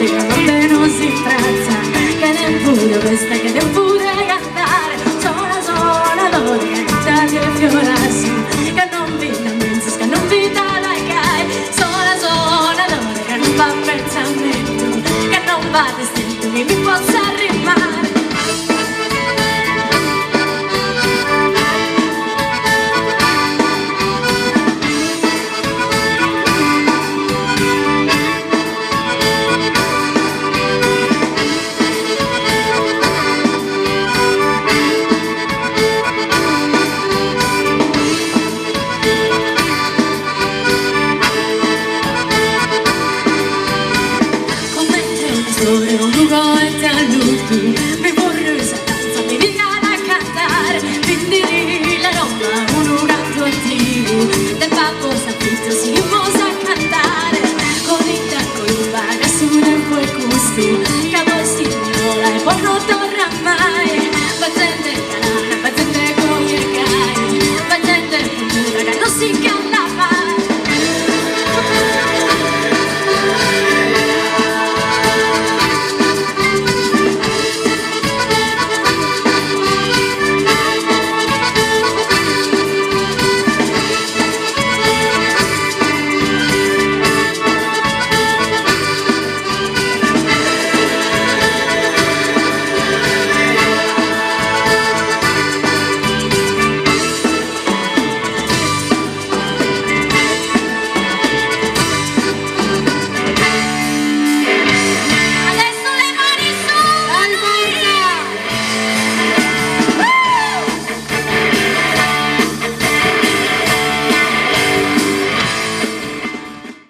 che non si prezza, che ne pure questa, che ne pure cantare, sola sola l'ora che taglia e fiorassi, che non vita mensis, che non vita la cai, sola sola l'ora che non va pensamento, che non va distinto, che mi possa rimare. Come te,